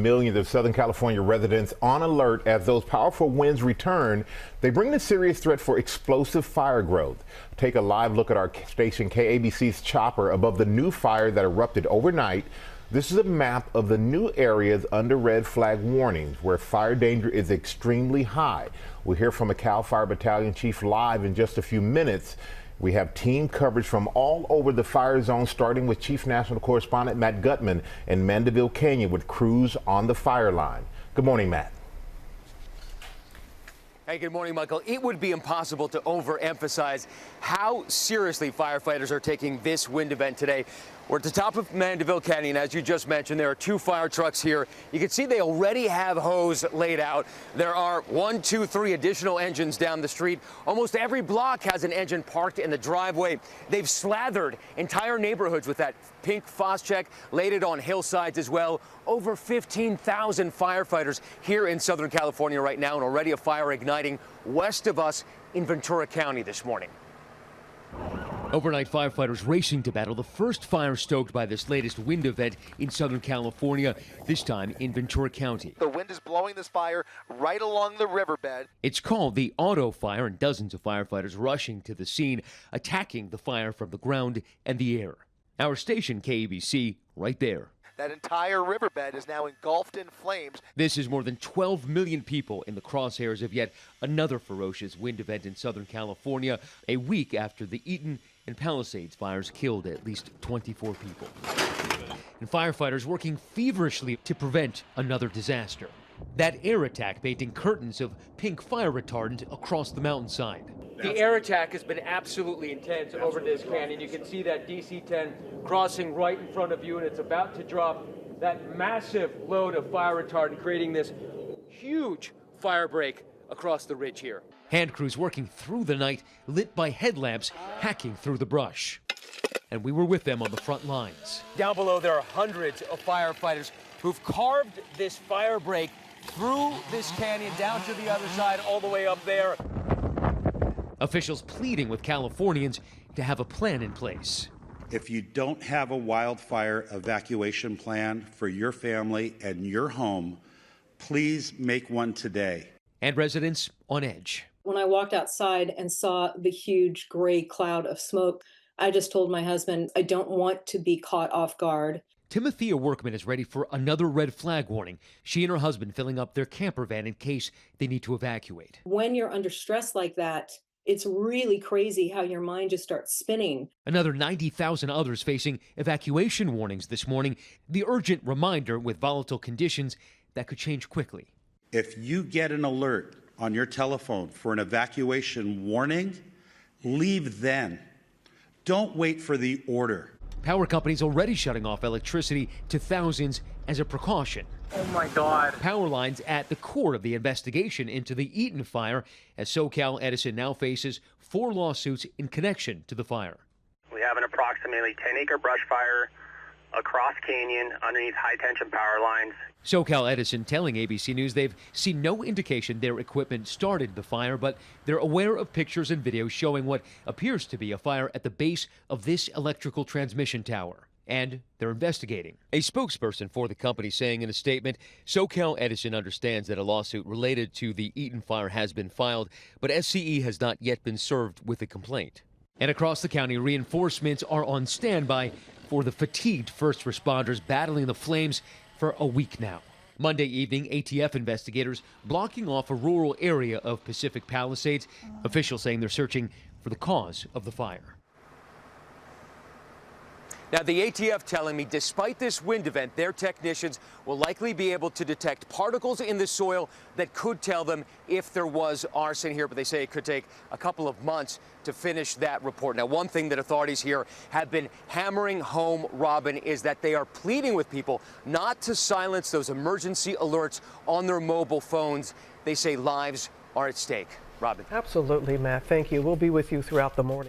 Millions of Southern California residents on alert as those powerful winds return. They bring the serious threat for explosive fire growth. Take a live look at our station KABC's chopper above the new fire that erupted overnight. This is a map of the new areas under red flag warnings where fire danger is extremely high. We'll hear from a CAL Fire Battalion chief live in just a few minutes. We have team coverage from all over the fire zone, starting with Chief National Correspondent Matt Gutman in Mandeville Canyon with crews on the fire line. Good morning, Matt. Hey, good morning, Michael. It would be impossible to overemphasize how seriously firefighters are taking this wind event today. We're at the top of Mandeville Canyon. As you just mentioned, there are 2 fire trucks here. You can see they already have hose laid out. There are 1, 2, 3 additional engines down the street. Almost every block has an engine parked in the driveway. They've slathered entire neighborhoods with that pink Phos-Chek, laid it on hillsides as well. Over 15,000 firefighters here in Southern California right now, and already a fire igniting west of us in Ventura County this morning. Overnight, firefighters racing to battle the first fire stoked by this latest wind event in Southern California, this time in Ventura County. The wind is blowing this fire right along the riverbed. It's called the Auto Fire, and dozens of firefighters rushing to the scene, attacking the fire from the ground and the air. Our station, KABC, right there. That entire riverbed is now engulfed in flames. This is more than 12 million people in the crosshairs of yet another ferocious wind event in Southern California, a week after the Eaton and Palisades fires killed at least 24 people. And firefighters working feverishly to prevent another disaster. That air attack painting curtains of pink fire retardant across the mountainside. The air attack has been absolutely intense over this canyon. You can see that DC-10 crossing right in front of you, and it's about to drop that massive load of fire retardant, creating this huge fire break across the ridge here. Hand crews working through the night, lit by headlamps, hacking through the brush. And we were with them on the front lines. Down below, there are hundreds of firefighters who've carved this fire break through this canyon, down to the other side, all the way up there. Officials pleading with Californians to have a plan in place. If you don't have a wildfire evacuation plan for your family and your home, please make one today. And residents on edge. When I walked outside and saw the huge gray cloud of smoke, I just told my husband, I don't want to be caught off guard. Timothea Workman is ready for another red flag warning. She and her husband filling up their camper van in case they need to evacuate. When you're under stress like that, it's really crazy how your mind just starts spinning. Another 90,000 others facing evacuation warnings this morning. The urgent reminder with volatile conditions that could change quickly. If you get an alert on your telephone for an evacuation warning, leave then. Don't wait for the order. Power companies already shutting off electricity to thousands as a precaution. Oh my God. Power lines at the core of the investigation into the Eaton fire, as SoCal Edison now faces 4 lawsuits in connection to the fire. We have an approximately 10-acre brush fire across canyon underneath high-tension power lines. SoCal Edison telling ABC News they've seen no indication their equipment started the fire, but they're aware of pictures and videos showing what appears to be a fire at the base of this electrical transmission tower. And they're investigating. A spokesperson for the company saying in a statement, SoCal Edison understands that a lawsuit related to the Eaton fire has been filed, but SCE has not yet been served with a complaint. And across the county, reinforcements are on standby for the fatigued first responders battling the flames for a week now. Monday evening, ATF investigators blocking off a rural area of Pacific Palisades. Officials saying they're searching for the cause of the fire. Now, the ATF telling me despite this wind event, their technicians will likely be able to detect particles in the soil that could tell them if there was arson here, but they say it could take a couple of months to finish that report. Now, one thing that authorities here have been hammering home, Robin, is that they are pleading with people not to silence those emergency alerts on their mobile phones. They say lives are at stake. Robin. Absolutely, Matt. Thank you. We'll be with you throughout the morning.